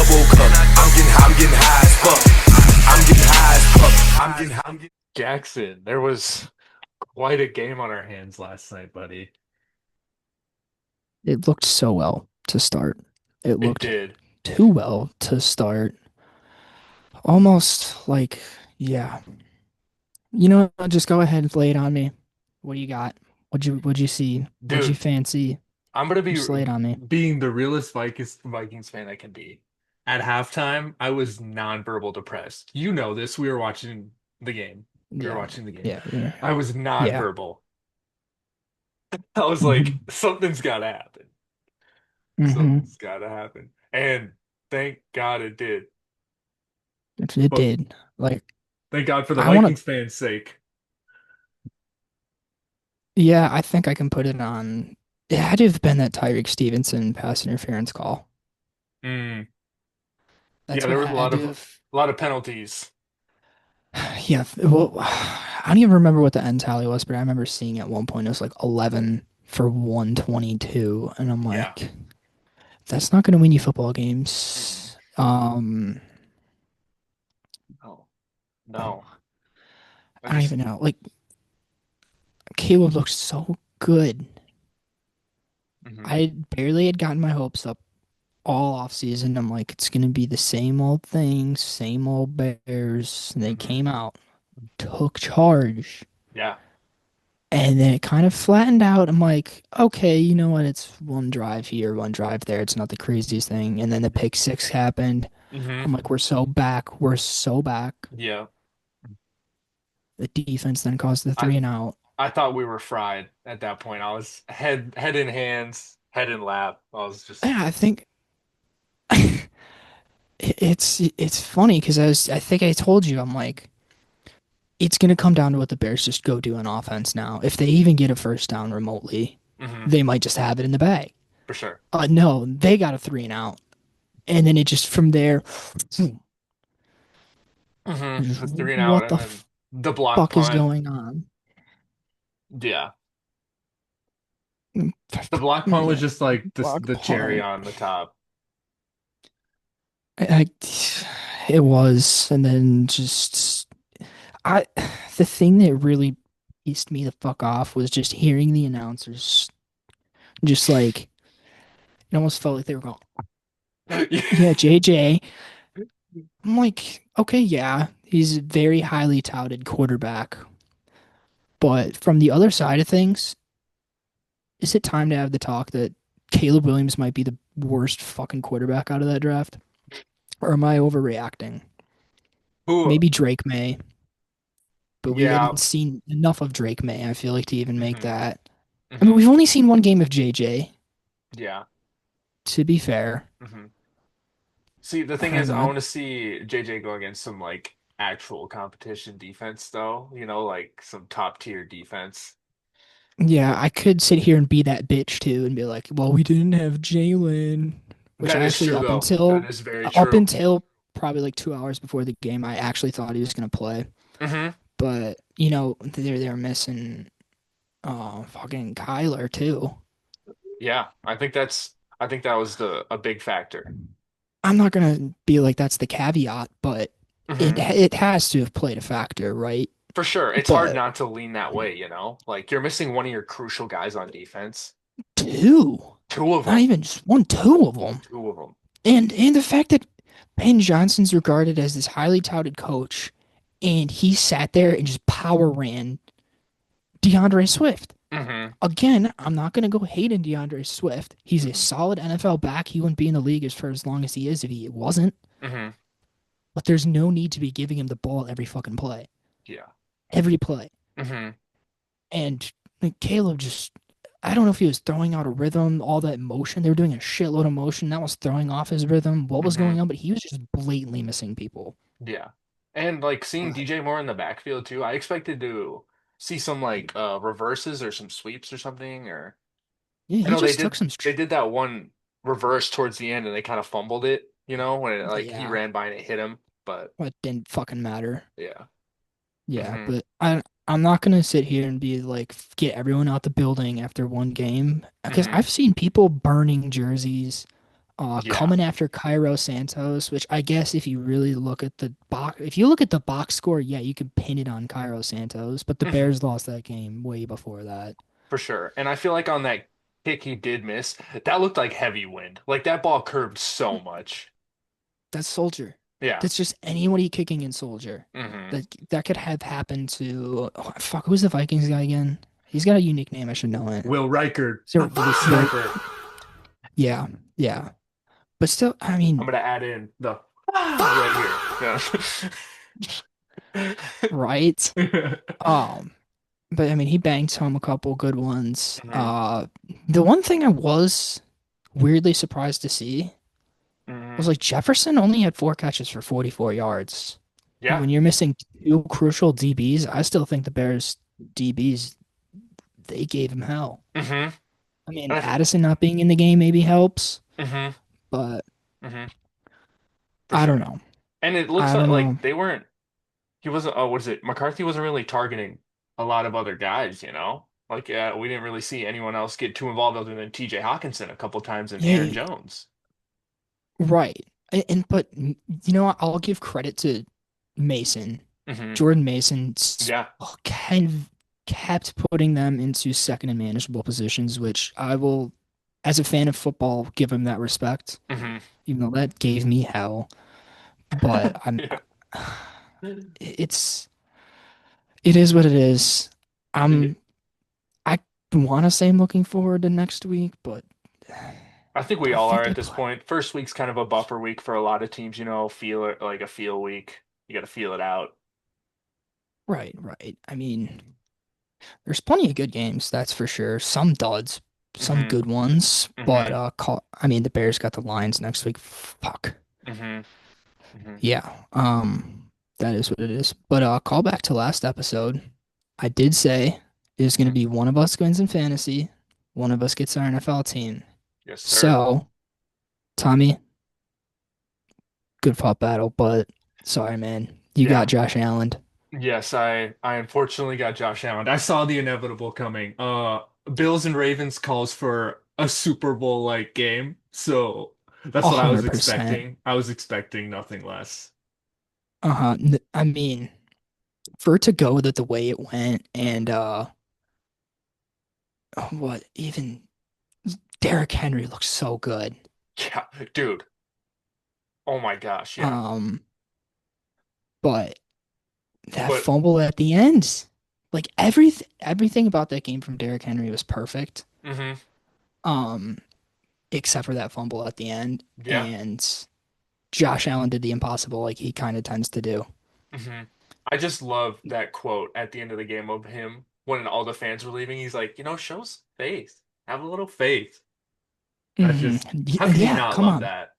double cup. I'm getting high as fuck. I'm getting high as fuck. I'm getting. Jackson, there was quite a game on our hands last night, buddy. It looked so well to start. It It looked did. too well to start. Almost like, yeah. You know what? Just go ahead and lay it on me. What do you got? What'd you see? What'd you Dude, fancy? I'm gonna be Just lay it on me. being the realest Vikings fan I can be. At halftime, I was nonverbal depressed. You know this. We were watching the game. We were Yeah. watching the game. Yeah. Yeah. I was Yeah. nonverbal. I was like, hmm something's gotta happen. hmm Something's gotta happen. And thank God it did. It But did. Like, thank God for the I want to, Vikings fans' sake. yeah, I think I can put it on. It had to have been that Tyreek Stevenson pass interference call. Mm. Yeah, That's there what was had to a have. lot of penalties. Yeah, well, I don't even remember what the end tally was, but I remember seeing at one point it was like 11 for 122, and I'm Yeah. like, that's not going to win you football Mm-mm. games. No. No. I I don't just even know. Like, Caleb looks so good. mhm. I barely had gotten my hopes up all off season. I'm like, it's gonna be the same old things, same old Bears. And they Mhm. came out, took charge, Yeah. and then it kind of flattened out. I'm like, okay, you know what? It's one drive here, one drive there. It's not the craziest thing. And then the pick six happened. Hmm. I'm like, we're so back. We're so back. Yeah. The defense then caused the I three and out. I thought we were fried at that point. I was head in hands, head in lap. I was just Yeah, I think it's funny because I think I told you I'm like it's gonna come down to what the Bears just go do on offense now. If they even get a first down remotely, mhm, they might just have it in the bag. for sure. No, they got a three and out, and then it just from there, The three and out what and the then the block fuck is punt. going on? Yeah. The block punt was Yeah, just like block the cherry punt. on the top. I, it was, and then just I, the thing that really pissed me the fuck off was just hearing the announcers, just like it almost felt like they were going, yeah, JJ. I'm like, okay, yeah, he's a very highly touted quarterback, but from the other side of things, is it time to have the talk that Caleb Williams might be the worst fucking quarterback out of that draft? Or am I overreacting? Who? Maybe Drake May, but we Yeah. haven't seen enough of Drake May, I feel like, to even make Hmm. that. I mean, Hmm. we've only seen one game of JJ, Yeah. to be fair. Hmm. See, the I thing don't is, I know. want to see JJ go against some like actual competition defense, though. Like some top tier defense. Yeah, I could sit here and be that bitch too and be like, well, we didn't have Jalen, which That I is actually true, up though. That until is very up true. until probably like 2 hours before the game, I actually thought he was gonna play. Hmm. But they're missing fucking Kyler too. Yeah, I think that was the a big factor. I'm not gonna be like that's the caveat, but it Hmm. it has to have played a factor, right? For sure. It's hard But not to lean that way, you know? Like you're missing one of your crucial guys on defense. two, Two of not them. even just one, two of them. Two of them. And the fact that Ben Johnson's regarded as this highly touted coach, and he sat there and just power ran DeAndre Swift. Hmm. Again, I'm not gonna go hate in DeAndre Swift. He's a Hmm. solid NFL back. He wouldn't be in the league for as long as he is if he wasn't. Hmm. But there's no need to be giving him the ball every fucking play. Yeah. Every play. Hmm. And like, Caleb just I don't know if he was throwing out a rhythm, all that motion. They were doing a shitload of motion. That was throwing off his rhythm. What was Hmm. going on? But he was just blatantly missing people. Yeah. And like seeing But DJ Moore in the backfield too, I expected to see some like reverses or some sweeps or something or yeah, I he know just took they did that one reverse towards the end and they kind of fumbled it, when like he yeah, ran by and it hit him, but it didn't fucking matter. yeah. Yeah, Hmm. but I'm not gonna sit here and be like get everyone out the building after one game because Hmm. I've seen people burning jerseys Yeah. Coming after Cairo Santos, which I guess if you really look at the box, if you look at the box score, yeah, you can pin it on Cairo Santos, but the Mhm. Bears lost that game way before that. For sure. And I feel like on that kick he did miss, that looked like heavy wind. Like that ball curved so much. That's Soldier. Yeah. That's just anybody kicking in Soldier. Hmm. That could have happened to fuck, who's the Vikings guy again? He's got a unique name, I should know it. Will Reichard, So the the sniper. yeah, yeah. But still, I I'm mean, gonna add in the right here. right? Yeah. But I mean, he banked home a couple good ones. Hmm. The one thing I was weirdly surprised to see was Hmm. like Jefferson only had 4 catches for 44 yards. Yeah. When you're missing two crucial DBs, I still think the Bears DBs, they gave him hell. Hmm. I mean, And Addison not being in the game maybe helps, hmm. but Hmm. For I don't sure. know. And it looks I don't like know. they weren't. He wasn't. Oh, what is it? McCarthy wasn't really targeting a lot of other guys. Like we didn't really see anyone else get too involved other than T.J. Hawkinson a couple times and Aaron Yeah, Jones. right. But you know what? I'll give credit to Mason. Hmm. Jordan Mason Yeah. kind of kept putting them into second and manageable positions, which I will, as a fan of football, give him that respect, Hmm. even though that gave me hell. But Yeah. it's, it is what it is. I'm, I want to say I'm looking forward to next week, but I think we I all think are they at this play. point. First week's kind of a buffer week for a lot of teams, feel it like a feel week. You got to feel it out. Right, right. I mean, there's plenty of good games, that's for sure. Some duds, some Hmm. good ones, but Hmm. I mean, the Bears got the Lions next week. Fuck. Hmm. Hmm. Yeah. That is what it is. But call back to last episode. I did say there's going to Hmm. be one of us wins in fantasy, one of us gets our NFL team. Yes, sir. So, Tommy, good fought battle, but sorry, man. You got Yeah. Josh Allen. Yes, I unfortunately got Josh Allen. I saw the inevitable coming. Bills and Ravens calls for a Super Bowl like game. So that's what I was 100%. expecting. I was expecting nothing less. Uh-huh. I mean, for it to go the way it went and what even Derrick Henry looks so good. Yeah, dude. Oh my gosh, yeah. Um, but that But fumble at the end, like everything about that game from Derrick Henry was perfect. hmm. Um, except for that fumble at the end, Yeah. and Josh Allen did the impossible like he kind of tends to do. Hmm. I just love that quote at the end of the game of him when all the fans were leaving. He's like, show some faith. Have a little faith. That's Hmm. just, how could you Yeah, not come love on, that?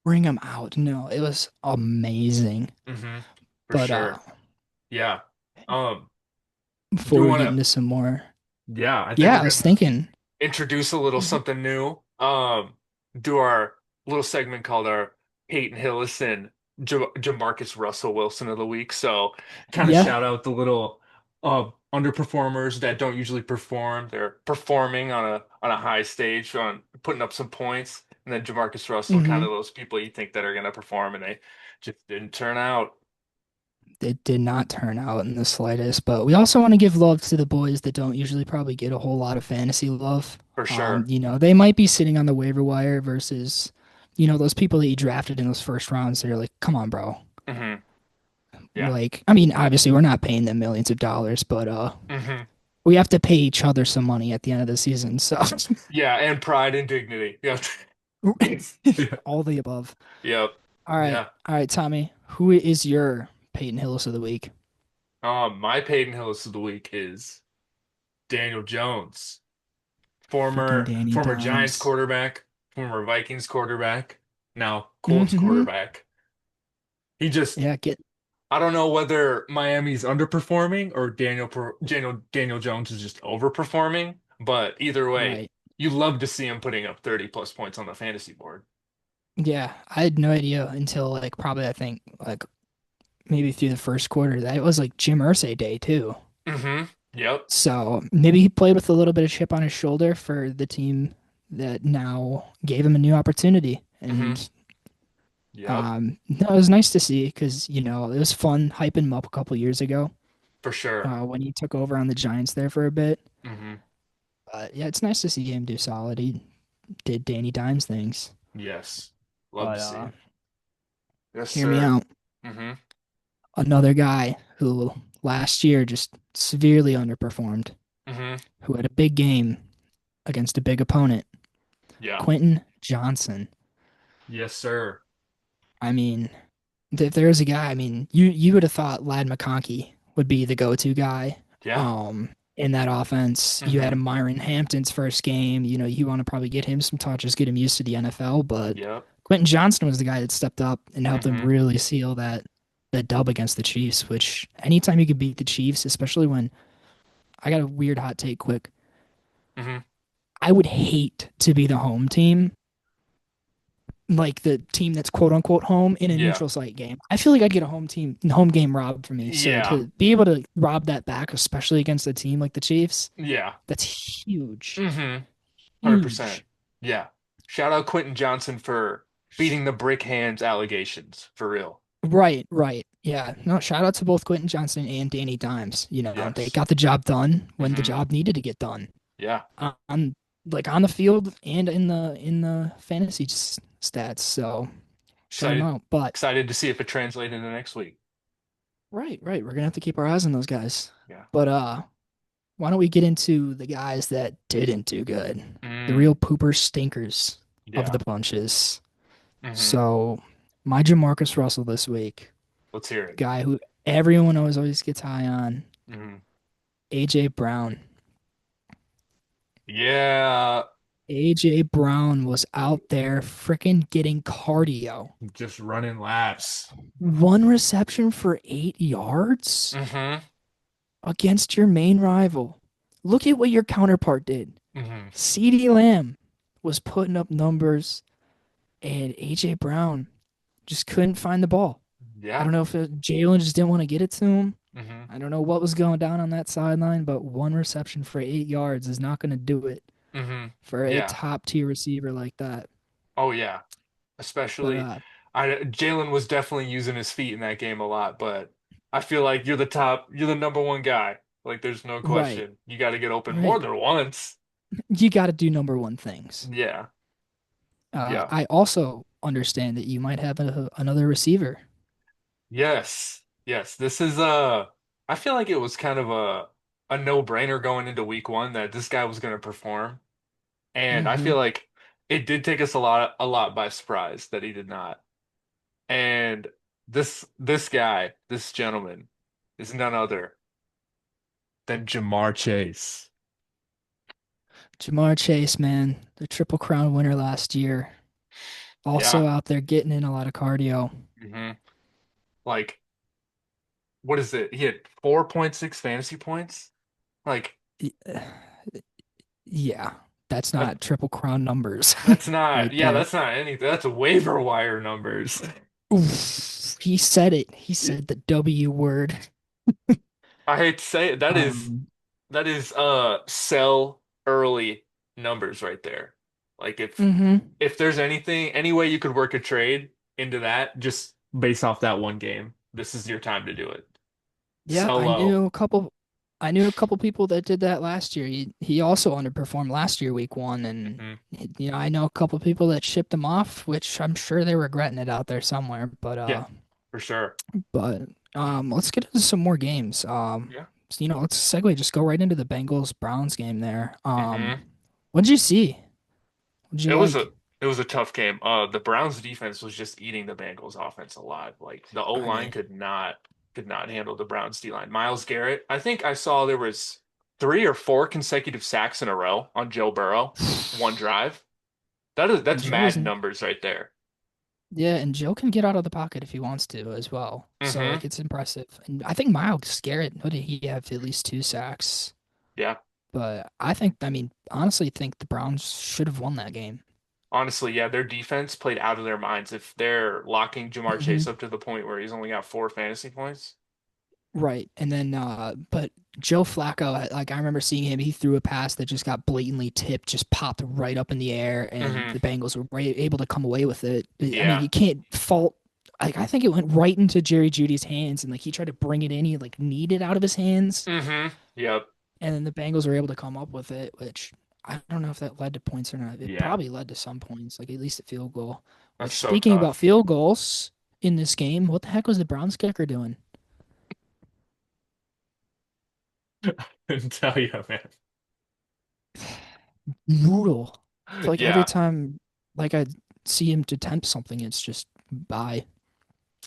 bring him out. No, it was amazing. Hmm. For But sure. Yeah. Um, do before we we want get to, into some more, yeah, I think yeah, we're I was gonna thinking, introduce a little something new. Do our little segment called our Peyton Hillis and Jamarcus Russell Wilson of the week. So kind of yeah, shout out the little underperformers that don't usually perform. They're performing on a high stage, on putting up some points. And then Jamarcus Russell, kind hmm of those people you think that are gonna perform and they just didn't turn out it did not turn out in the slightest. But we also want to give love to the boys that don't usually probably get a whole lot of fantasy love. for sure. They might be sitting on the waiver wire versus, those people that you drafted in those first rounds. They're like, come on, bro. Hmm. Yeah. Like, I mean, obviously we're not paying them millions of dollars, but Hmm. we have to pay each other some money at the end of the season. So Yeah, and pride and dignity. Yep. Yeah. all the above. Yep. Yeah. All right, Tommy. Who is your Peyton Hillis of the week? My Peyton Hillis of the week is Daniel Jones, Freaking former Danny former Giants Dimes. quarterback, former Vikings quarterback, now Colts Hmm. quarterback. He just Yeah, get I don't know whether Miami's underperforming or Daniel Jones is just overperforming, but either way, right. you love to see him putting up 30 plus points on the fantasy board. Yeah, I had no idea until like probably I think like maybe through the first quarter that it was like Jim Irsay day too. Hmm. Yep. So maybe he played with a little bit of chip on his shoulder for the team that now gave him a new opportunity. Mm-hmm. And Yep. no, it was nice to see because it was fun hyping him up a couple years ago For sure. when he took over on the Giants there for a bit. Mm-hmm. But yeah, it's nice to see him do solid. He did Danny Dimes things. Yes. Love to But see it. Yes, hear me sir. out. Mm-hmm. Another guy who last year just severely underperformed, Mm-hmm. who had a big game against a big opponent, Yeah. Quentin Johnson. Yes, sir. I mean, if there was a guy, I mean, you would have thought Lad McConkey would be the go-to guy Yeah. in that offense. You Mm-hmm. had a Myron Hampton's first game, you want to probably get him some touches, get him used to the NFL, but Yep. Quentin Johnson was the guy that stepped up and helped them Mm-hmm. really seal that dub against the Chiefs, which anytime you can beat the Chiefs, especially when I got a weird hot take quick. Mm-hmm. I would hate to be the home team, like the team that's quote unquote home in a Yeah. neutral site game. I feel like I'd get a home game robbed for me. So Yeah. to be able to rob that back, especially against a team like the Chiefs, Yeah. that's huge. Mm-hmm. 100%. Huge. Yeah. Shout out Quentin Johnson for beating the brick hands allegations. For real. Right, right. Yeah. No, shout out to both Quentin Johnson and Danny Dimes. They Yes. got the job done when the Mm-hmm. job needed to get done. Yeah. On on the field and in the fantasy stats. So shout them Excited. out. But Excited to see if it translates into next week. right, right. We're gonna have to keep our eyes on those guys. Yeah. But why don't we get into the guys that didn't do good? The Mm. real pooper stinkers of Yeah. the bunches. Mm-hmm. So my Jamarcus Russell this week, Let's hear it. guy who everyone always gets high on, Mm-hmm. AJ Brown. Yeah. AJ Brown was out there freaking getting cardio. Just running laps. One reception for 8 yards Mm-hmm. against your main rival. Look at what your counterpart did. Mm-hmm. CeeDee Lamb was putting up numbers, and AJ Brown just couldn't find the ball. I Yeah. don't know if Jalen just didn't want to get it to him. Mm-hmm. I don't know what was going down on that sideline, but one reception for 8 yards is not going to do it Mm-hmm. for a Yeah. top tier receiver like that. Oh yeah. But Especially Jalen was definitely using his feet in that game a lot, but I feel like you're the number one guy. Like there's no right, question. You got to get open more right. than once. You got to do number one things. Yeah. Yeah. I also understand that you might have another receiver. Yes. Yes. This is I feel like it was kind of a no-brainer going into week one that this guy was going to perform. And I Hmm. feel like it did take us a lot by surprise that he did not. And this guy, this gentleman, is none other than Jamar Chase. Jamar Chase, man, the Triple Crown winner last year, Yeah. also out there getting in a lot of cardio. Hmm. Like, what is it? He had 4.6 fantasy points. Like, Y- Yeah, that's that not Triple Crown numbers that's not, right yeah, there. that's not anything. That's waiver wire numbers. Oof, he said it. He said the W word. I hate to say it. Um, That is sell early numbers right there. Like hmm if there's anything, any way you could work a trade into that, just based off that one game, this is your time to do it. Yeah, Sell I low. knew a couple. I knew a couple people that did that last year. He also underperformed last year, week one, and Hmm. I know a couple people that shipped him off, which I'm sure they're regretting it out there somewhere. But Yeah, for sure. let's get into some more games. Yeah. So, let's segue. Just go right into the Bengals Browns game there. Hmm. What did you see? What did you It was a like? it was a tough game. The Browns defense was just eating the Bengals offense alive. Like the I O-line mean, could not handle the Browns D-line. Myles Garrett, I think I saw there was 3 or 4 consecutive sacks in a row on Joe Burrow, one drive. That's Joe mad isn't. numbers right there. Yeah, and Joe can get out of the pocket if he wants to as well. So Hmm. like it's impressive. And I think Myles Garrett, what did he have? At least 2 sacks. Yeah. But I mean, honestly think the Browns should have won that game. Honestly, yeah, their defense played out of their minds if they're locking Jamar Hmm. Chase up to the point where he's only got 4 fantasy points. Right. And then but Joe Flacco, like I remember seeing him, he threw a pass that just got blatantly tipped, just popped right up in the air, and Hmm. the Bengals were able to come away with it. I mean, Yeah. you can't fault like I think it went right into Jerry Judy's hands and like he tried to bring it in, he like kneed it out of his hands, Hmm. Yep. and then the Bengals were able to come up with it, which I don't know if that led to points or not. It Yeah. probably led to some points, like at least a field goal. That's Which so speaking about tough. field goals in this game, what the heck was the Browns kicker doing? Couldn't tell you, man. Brutal. I feel like every Yeah. time like I see him attempt something, it's just bye.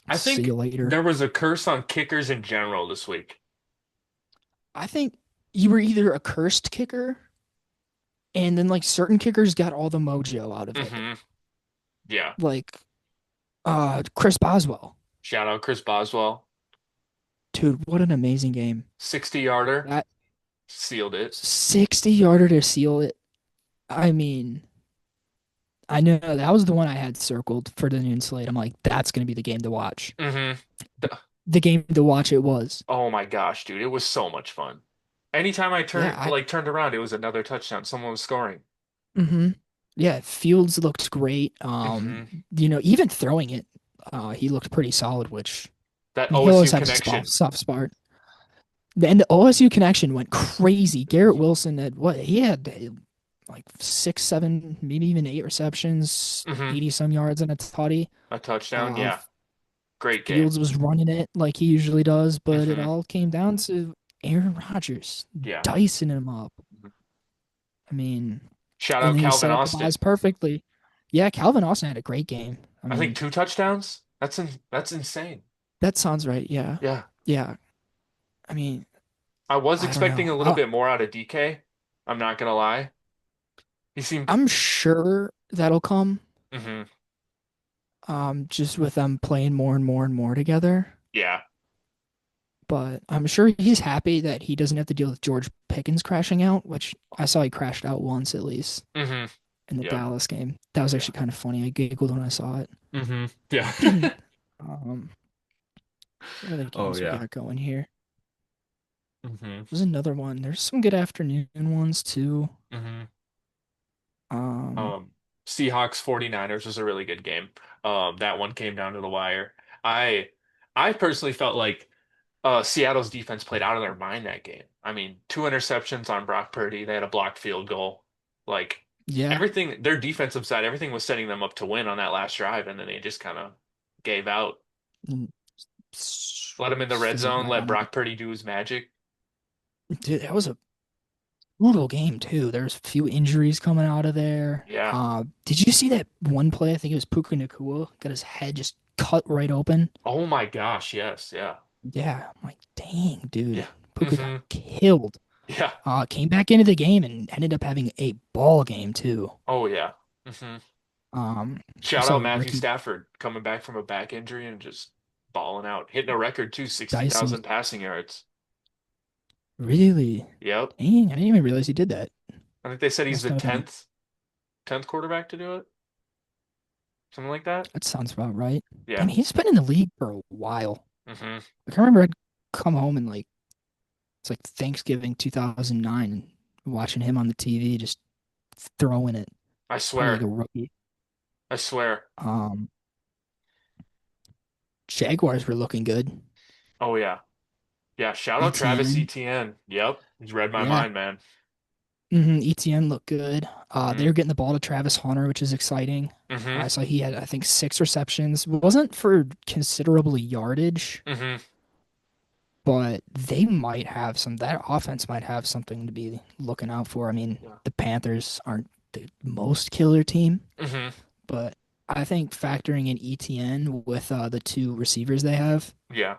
I See think you later. there was a curse on kickers in general this week. I think you were either a cursed kicker and then like certain kickers got all the mojo out of it. Hmm. Yeah. Like Chris Boswell. Shout out Chris Boswell. Dude, what an amazing game. 60-yarder. That Sealed it. 60-yarder to seal it. I mean, I know that was the one I had circled for the noon slate. I'm like, that's gonna be the game to watch. Hmm. The game to watch it was. Oh my gosh, dude. It was so much fun. Anytime I Yeah, turned around, it was another touchdown. Someone was scoring. hmm Yeah, Fields looked great. Hmm. Even throwing it, he looked pretty solid, which That I mean, he'll always OSU have a soft, connection. soft spot. And the OSU connection went crazy. Garrett Wilson had what he had like 6, 7, maybe even 8 receptions, Hmm. 80 some yards and a tutty. A touchdown. Uh, Yeah. Great game. Fields was running it like he usually does, but it Hmm. all came down to Aaron Rodgers Yeah. dicing him up. Mhm. I mean, Shout and out he Calvin set up the Austin. buys perfectly. Yeah, Calvin Austin had a great game. I I think mean, 2 touchdowns. That's insane. that sounds right. Yeah. Yeah. Yeah. I mean, I was I don't expecting know. a little bit more out of DK. I'm not gonna lie. He seemed. I'm sure that'll come. Hmm. Just with them playing more and more and more together. Yeah. But I'm sure he's happy that he doesn't have to deal with George Pickens crashing out, which I saw he crashed out once at least Hmm. in the Yep. Dallas game. That was Yeah. actually kind of funny. I giggled when I saw it. Hmm. Yeah. Um, what other Oh games we yeah. got going here? Hmm. There's another one. There's some good afternoon ones too. Hmm. Um, Um, Seahawks 49ers was a really good game. That one came down to the wire. I I personally felt like Seattle's defense played out of their mind that game. I mean, 2 interceptions on Brock Purdy. They had a blocked field goal. Like yeah, everything, their defensive side, everything was setting them up to win on that last drive, and then they just kind of gave out. mm, Let them in the red fizzled zone. right Let out. Brock Purdy do his magic. Dude, that was a brutal game too. There's a few injuries coming out of there. Yeah. Did you see that one play? I think it was Puka Nacua got his head just cut right open. Oh my gosh. Yes. Yeah. Yeah, I'm like, dang, dude, Yeah. Puka got Hmm. killed. Yeah. Came back into the game and ended up having a ball game too. Oh yeah. Hmm. I Shout saw out Matthew Ricky Stafford coming back from a back injury and just balling out, hitting a record too, Dyson. 60,000 passing yards. Really? Yep. Dang, I didn't even realize he did that. I think they said he's Must the have been. 10th quarterback to do it. Something like that. That sounds about right. Yeah. And he's been in the league for a while. Hmm. Like, I remember I'd come home and like it's like Thanksgiving 2009 and watching him on the TV just throwing it, I playing like a swear. rookie. I swear. Um, Jaguars were looking good. Oh yeah. Yeah, shout out Travis ETN, Etienne. Yep. He's read my yeah. mind, man. ETN looked good. Hmm. They're getting the ball to Travis Hunter, which is exciting. Hmm. I saw he had, I think, 6 receptions. Wasn't for considerable yardage, Hmm. but they might have some. That offense might have something to be looking out for. I mean, Yeah. the Panthers aren't the most killer team, Hmm. but I think factoring in ETN with the 2 receivers they have, Yeah.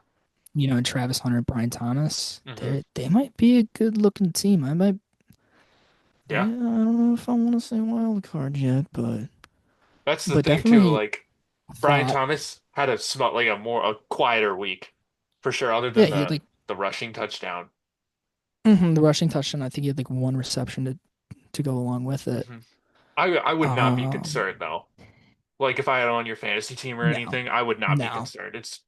and Travis Hunter and Brian Thomas, Hmm. they might be a good looking team. Yeah, I Yeah. don't know if I want to say wild card yet, That's the but thing too. definitely Like Brian thought, Thomas had a quieter week for sure, other yeah, than he had the rushing touchdown. the rushing touchdown. I think he had like 1 reception to go along with it. Hmm. I would not be Um, concerned though. Like if I had on your fantasy team or no, anything, I would not be no, concerned. It's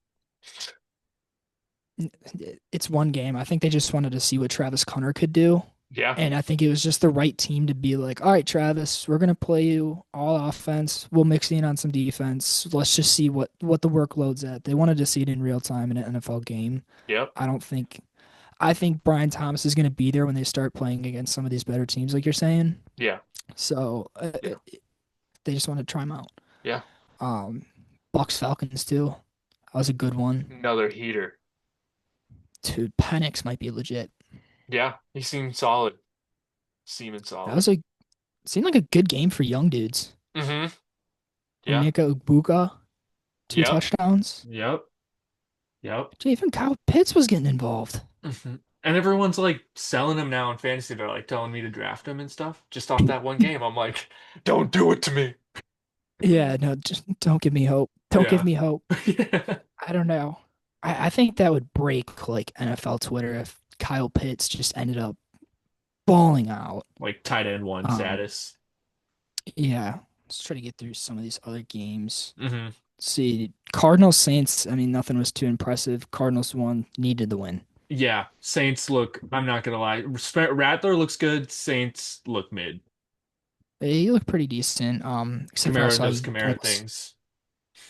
It's one game. I think they just wanted to see what Travis Hunter could do. Yeah, And I think it was just the right team to be like, all right, Travis, we're gonna play you all offense. We'll mix in on some defense. Let's just see what the workload's at. They wanted to see it in real time in an NFL game. yep, I don't think I think Brian Thomas is gonna be there when they start playing against some of these better teams, like you're saying. yeah, So yeah, they just want to try him out. yeah. Um, Bucks Falcons too. That was a good one. Another heater. Dude, Penix might be legit. Yeah, he seemed solid. Seeming That solid. was a seemed like a good game for young dudes. Mm-hmm. Yeah. Onyeka Ugbuka, two Yep. touchdowns. Yep. Yep. Dude, even Kyle Pitts was getting involved. Hmm. And everyone's like selling him now in fantasy. They're like telling me to draft him and stuff just off that one game. I'm like, don't do it to me. Yeah, no, just don't give me hope. Don't give Yeah. me hope. Yeah. I don't know. I think that would break like NFL Twitter if Kyle Pitts just ended up balling out. Like tight end one Um, status. yeah. Let's try to get through some of these other games. Hmm. See, Cardinals Saints, I mean, nothing was too impressive. Cardinals won, needed the win. Yeah. Saints look, I'm not gonna lie. Rattler looks good. Saints look mid. He looked pretty decent. Except for I Kamara saw does he Kamara almost things.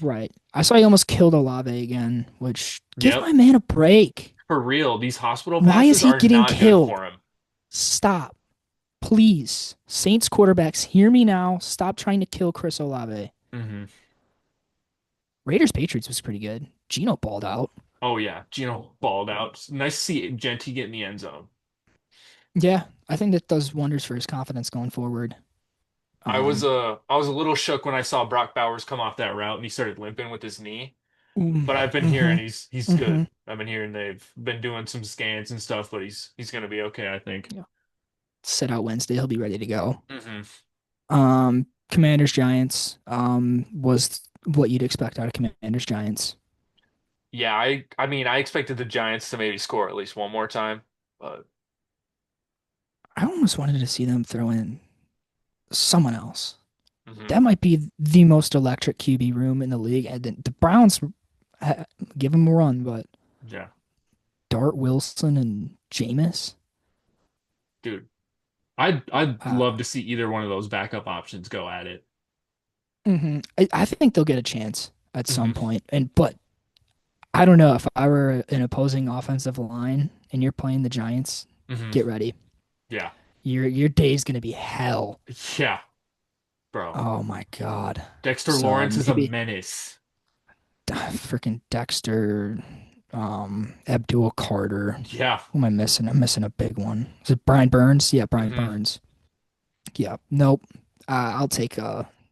right. I saw he almost killed Olave again, which give Yep. my man a break. For real, these hospital Why is passes he are getting not good killed? for him. Stop. Please. Saints quarterbacks, hear me now. Stop trying to kill Chris Olave. Hmm. Raiders Patriots was pretty good. Gino balled out. Oh yeah, Gino balled out. Nice to see Genty get in the end zone. Yeah, I think that does wonders for his confidence going forward. Um, I was a little shook when I saw Brock Bowers come off that route and he started limping with his knee. But I've been hearing mm-hmm, he's mm-hmm. good. I've been hearing they've been doing some scans and stuff, but he's gonna be okay, I think. Yeah. Sit out Wednesday, he'll be ready to go. Hmm. Commanders Giants was what you'd expect out of Commanders Giants. Yeah, I mean I expected the Giants to maybe score at least one more time, but I almost wanted to see them throw in someone else. hmm. That might be the most electric QB room in the league. And the Browns give them a run, but Yeah, Dart Wilson and Jameis. dude, I'd Uh, love to see either one of those backup options go at it. I think they'll get a chance at some Hmm. point. But I don't know if I were an opposing offensive line and you're playing the Giants, Hmm. get ready. Yeah, Your day's gonna be hell. yeah, bro. Oh my God. Dexter So Lawrence is a maybe menace. freaking Dexter, Abdul Carter. Yeah, Who am I missing? I'm missing a big one. Is it Brian Burns? Yeah, Brian hmm. Burns. Yeah. Nope. I'll take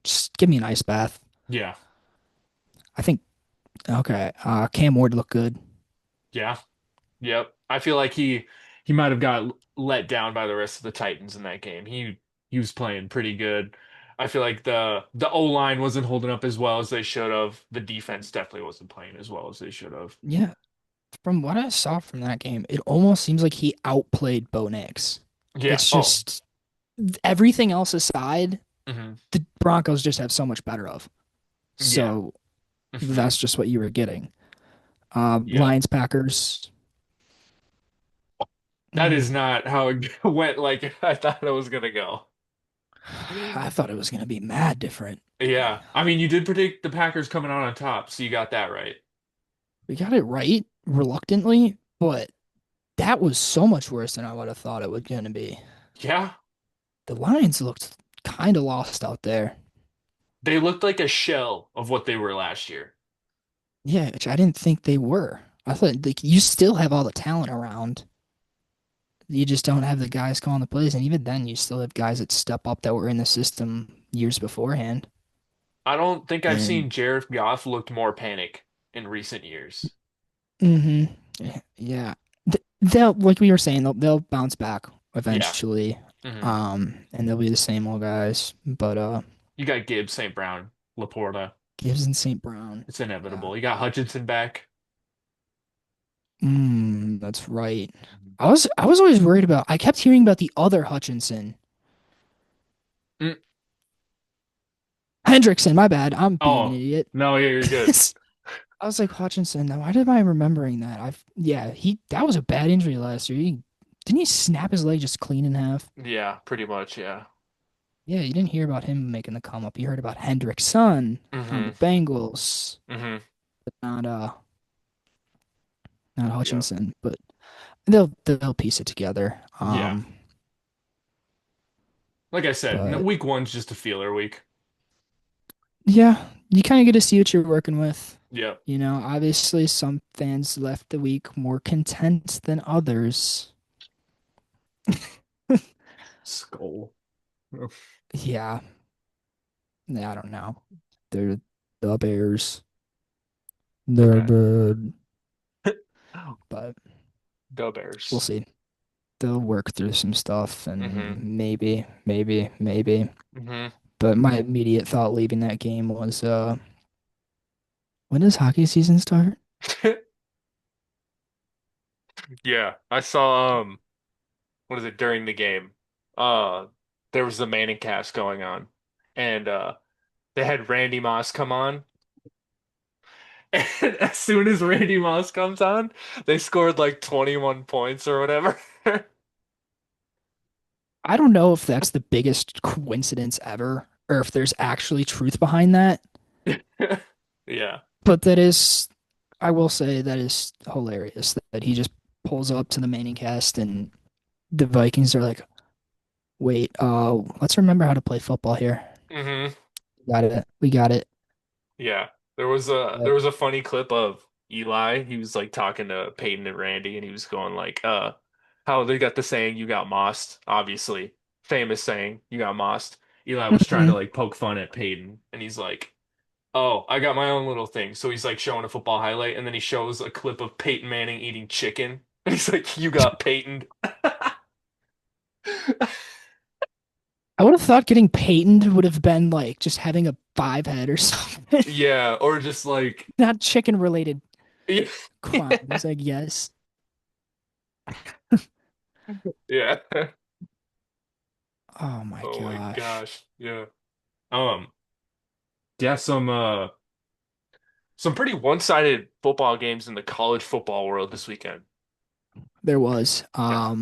just give me an ice bath. Yeah, I think okay. Cam Ward looked good. yeah. Yep. I feel like he might have got let down by the rest of the Titans in that game. He was playing pretty good. I feel like the O-line wasn't holding up as well as they should have. The defense definitely wasn't playing as well as they should have. Yeah. From what I saw from that game, it almost seems like he outplayed Bo Nix. Yeah. It's Oh. just everything else aside, Hmm. the Broncos just have so much better of. Yeah. So Hmm. that's just what you were getting. Yep. Lions Packers. That Mm, is not how it went like I thought it was gonna go. I thought it was gonna be mad different. Yeah. I mean, you did predict the Packers coming out on top, so you got that right. We got it right reluctantly, but that was so much worse than I would have thought it was gonna be. Yeah. The Lions looked kind of lost out there. They looked like a shell of what they were last year. Yeah, which I didn't think they were. I thought like you still have all the talent around. You just don't have the guys calling the plays, and even then, you still have guys that step up that were in the system years beforehand. I don't think I've And seen Jared Goff looked more panic in recent years. hmm yeah, they'll like we were saying, they'll bounce back Yeah. eventually. Hmm. And they'll be the same old guys. But You got Gibbs, St. Brown, Laporta. Gibbs and St. Brown. It's Yeah. inevitable. You got Hutchinson back. That's right. I was always worried about. I kept hearing about the other Hutchinson. Mm. Hendrickson, my bad. I'm being an Oh, idiot. no, yeah, you're good. I was like Hutchinson. Now, why am I remembering that? Yeah, that was a bad injury last year. Didn't he snap his leg just clean in half? Yeah, pretty much, yeah. Yeah, you didn't hear about him making the come up. You heard about Hendrick's son on the Mm-hmm. Bengals, Mm-hmm. but not Yeah. Hutchinson. But they'll piece it together. Yeah. Like I said, But week one's just a feeler week. yeah, you kind of get to see what you're working with. Yeah. You know, obviously some fans left the week more content than others. Skull. Yeah, yeah, I don't know. They're the Bears. They're Okay. good, but Go we'll Bears. see. They'll work through some stuff Mm-hmm. and maybe. Mm-hmm. But my immediate thought leaving that game was, when does hockey season start? Yeah. I saw what is it during the game? Uh there was the Manning cast going on. And they had Randy Moss come on. And as soon as Randy Moss comes on, they scored like 21 points or whatever. I don't know if that's the biggest coincidence ever, or if there's actually truth behind that. Yeah. But I will say that is hilarious that he just pulls up to the Manning cast and the Vikings are like, wait, let's remember how to play football here. Hmm. Got it. We got it. Yeah. There But was a funny clip of Eli. He was like talking to Peyton and Randy and he was going like, how they got the saying you got mossed, obviously. Famous saying, you got mossed. Eli was trying to Mhm. like poke fun at Peyton and he's like, "Oh, I got my own little thing." So he's like showing a football highlight and then he shows a clip of Peyton Manning eating chicken. And he's like, "You got Peyton." I would have thought getting patented would have been like just having a five head or something. Yeah, or just like Not chicken related yeah. crimes, I guess. Yeah. Oh my Oh my gosh. gosh. Yeah. Um, yeah, some pretty one-sided football games in the college football world this weekend. There was Yeah.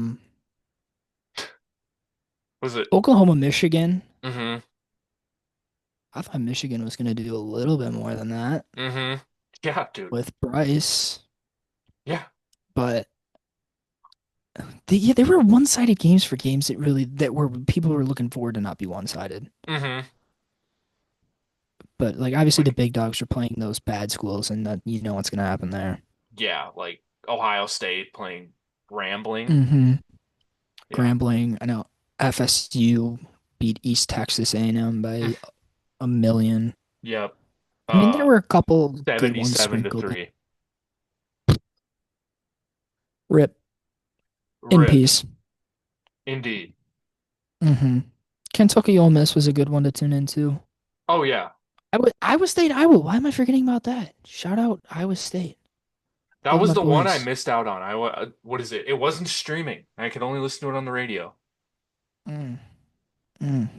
Was it? Oklahoma, Michigan. Mm-hmm. I thought Michigan was going to do a little bit more than that Mm-hmm. Yeah, dude. with Bryce, Yeah. but yeah, they were one-sided games for games that were people were looking forward to not be one-sided. Mm-hmm. But like obviously the Like, big dogs are playing those bad schools, and that you know what's going to happen there. yeah, like Ohio State playing Rambling. Mm-hmm. Yeah. Grambling, I know FSU beat East Texas A&M by a million. Yep. I mean, there Uh, were a couple good ones 77 to sprinkled in. 3. Rip in Rip. peace. Indeed. Mm-hmm. Kentucky Ole Miss was a good one to tune into. Oh yeah. Iowa State, Iowa. Why am I forgetting about that? Shout out Iowa State. That Love was my the one I boys. missed out on. What is it? It wasn't streaming. I could only listen to it on the radio. Mm, mm.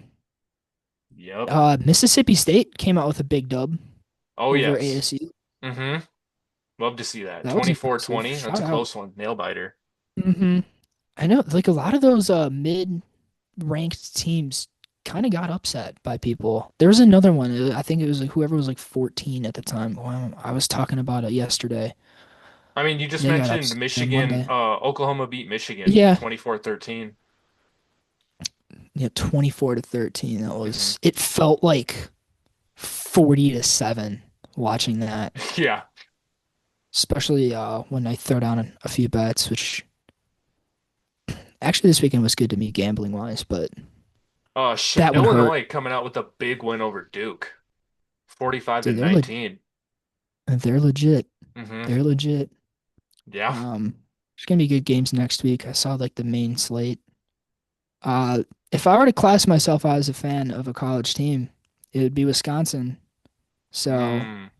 Yep. Mississippi State came out with a big dub Oh over yes. ASU. Mm-hmm. Love to see that. That was impressive. 24-20. That's Shout a out. close one. Nail biter. Mm-hmm. I know, like a lot of those mid-ranked teams kind of got upset by people. There was another one. I think it was like whoever was like 14 at the time. Well, I was talking about it yesterday. I mean, you just They got mentioned upset on Monday. Oklahoma beat Michigan Yeah, 24-13. yeah, 24 to 13. Mm-hmm. It felt like 40 to 7 watching that, Yeah. especially when I throw down a few bets, which actually this weekend was good to me gambling wise, but Oh shit. that one hurt. Illinois coming out with a big win over Duke. 45 to Dude, 19. they're legit. Mm-hmm. They're legit. Yeah. There's gonna be good games next week. I saw like the main slate. If I were to class myself as a fan of a college team, it would be Wisconsin. So Mm.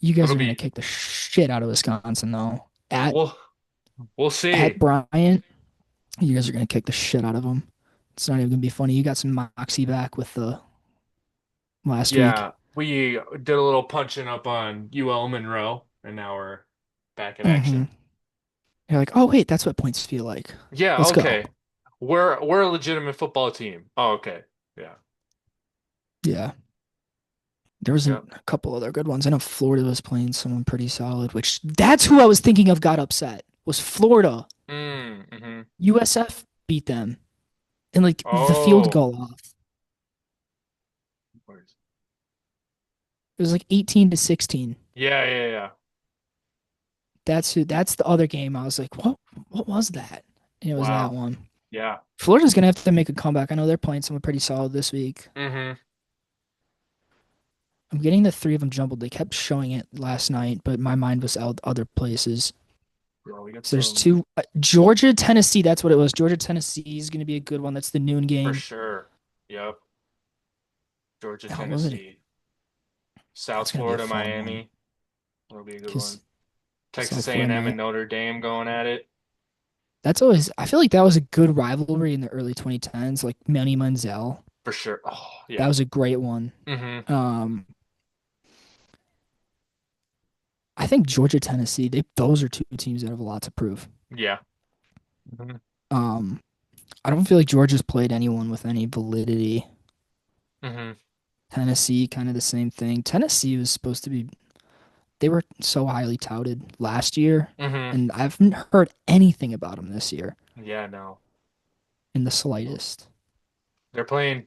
you guys It'll are gonna be kick the shit out of Wisconsin though. we'll we'll At see. Bryant, you guys are gonna kick the shit out of them. It's not even gonna be funny. You got some moxie back with the last week. Yeah. we did a little punching up on UL Monroe, and now we're back in Hmm. action. You're like, oh wait, that's what points feel like. Yeah, Let's go. okay. We're a legitimate football team. Oh, okay. Yeah. Yeah. There was a Yep. couple other good ones. I know Florida was playing someone pretty solid, which that's who I was thinking of got upset. Was Florida. Mm-hmm. USF beat them in like the field Oh. goal off. It was like 18 to 16. Yeah, yeah, yeah. That's the other game. I was like, what was that? And it was that Wow. one. Yeah. Florida's gonna have to make a comeback. I know they're playing someone pretty solid this week. Mm-hmm. I'm getting the three of them jumbled. They kept showing it last night, but my mind was out other places. Yeah, we got So there's some two Georgia, Tennessee. That's what it was. Georgia, Tennessee is going to be a good one. That's the noon for game. sure. Yep. Georgia, How was it? Tennessee. South That's going to be a Florida, fun one Miami. That'll be a good one. because South Texas Florida, A&M and Miami. Notre Dame going at it. That's always. I feel like that was a good rivalry in the early 2010s. Like Manny Manziel. For sure. Oh, That yeah. was a great one. Mm-hmm. Um, I think Georgia, Tennessee. Those are two teams that have a lot to prove. Yeah. Mm-hmm. Um, I don't feel like Georgia's played anyone with any validity. Mm-hmm. Tennessee, kind of the same thing. Tennessee was supposed to be, they were so highly touted last year, Mm-hmm. and I haven't heard anything about them this year Yeah, no. in the slightest They're playing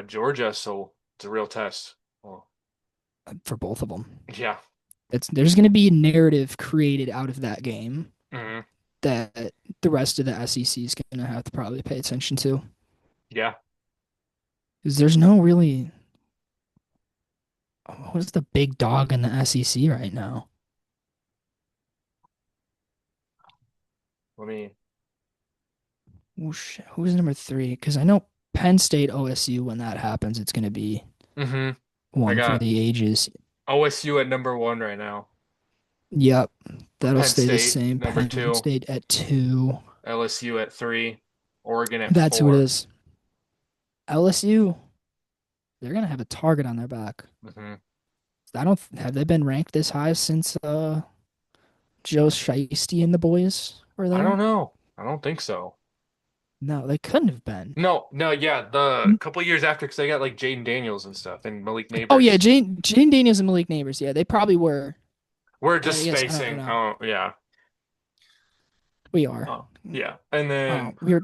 Georgia, so it's a real test. Well, for both of them. yeah. There's going to be a narrative created out of that game Mm-hmm. that the rest of the SEC is going to have to probably pay attention to. Yeah. Because there's no really, what's the big dog in the SEC right now? Let me. Who's number three? Because I know Penn State, OSU, when that happens, it's going to be Mm-hmm. I one for got the ages. OSU at number one right now. Yep, that'll Penn stay the State same. number Penn two. State at two. LSU at three. Oregon at That's who it four. is. LSU, they're gonna have a target on their back. Mm-hmm. I don't have they been ranked this high since Joe Shiesty and the boys were I don't there? know. I don't think so. No, they couldn't have been. No, no, yeah, the couple years after, because they got like Jaden Daniels and stuff and Malik Oh yeah, Neighbors. Jane Daniels and Malik Neighbors. Yeah, they probably were. We're I just guess I don't spacing. know. Oh, yeah. We are. Oh, yeah. And then We're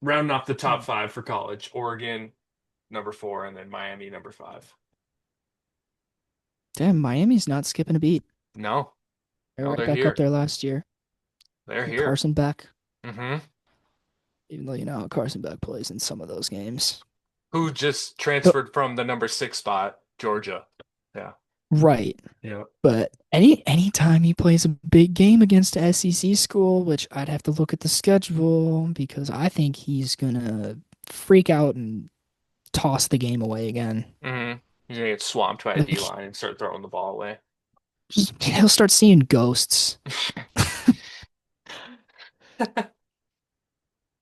rounding off the top five for college, Oregon number four, and then Miami number five. damn. Miami's not skipping a beat. No, They're no, right they're back up here. there last year. They're Get here. Carson back, Mm-hmm. even though you know how Carson back plays in some of those games. Who just So, transferred from the number six spot, Georgia. Yeah. right. Yeah. But anytime he plays a big game against a SEC school, which I'd have to look at the schedule because I think he's gonna freak out and toss the game away again. Mm-hmm. He's gonna get swamped by a Like D line and start throwing the ball away. he'll start seeing ghosts.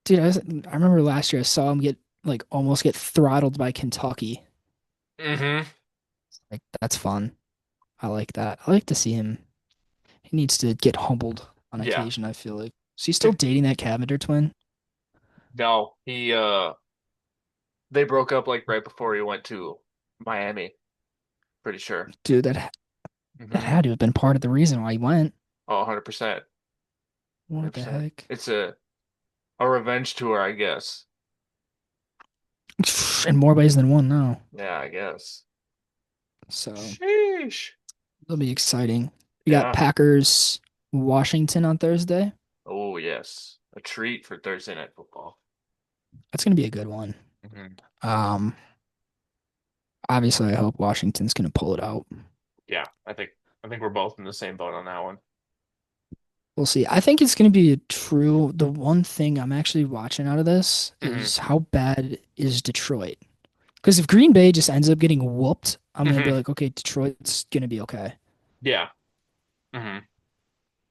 Dude, I remember last year I saw him get like almost get throttled by Kentucky. Mm-hmm. Like that's fun. I like that. I like to see him. He needs to get humbled on Yeah. occasion, I feel like. Is he still dating that Cavender twin? No, they broke up like right before he went to Miami. Pretty sure. Dude, that Mm-hmm. had to have been part of the reason why he went. Oh, 100%. What the 100%. heck? It's a revenge tour, I guess. In more ways than one now. Yeah, I guess. So Sheesh. it'll be exciting. We got Yeah. Packers Washington on Thursday. Oh, yes. A treat for Thursday night football. That's gonna be a good one. Mm-hmm. Obviously I hope Washington's gonna pull it out. Yeah, I think we're both in the same boat on that one. We'll see. I think it's going to be a true. The one thing I'm actually watching out of this Mm-hmm. is how bad is Detroit? Because if Green Bay just ends up getting whooped, I'm going to be Mm-hmm. like, okay, Detroit's going to be okay. Yeah. Mm-hmm.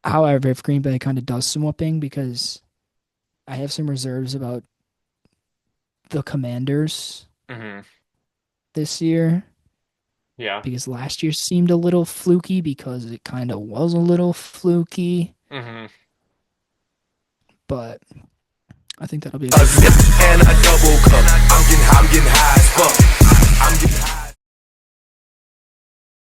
However, if Green Bay kind of does some whooping, because I have some reserves about the Commanders Mm-hmm. this year. Yeah. because last year seemed a little fluky because it kind of was a little fluky, Hmm. but I think that'll be a A good sip and a double cup. I'm getting high as fuck. I'm getting high.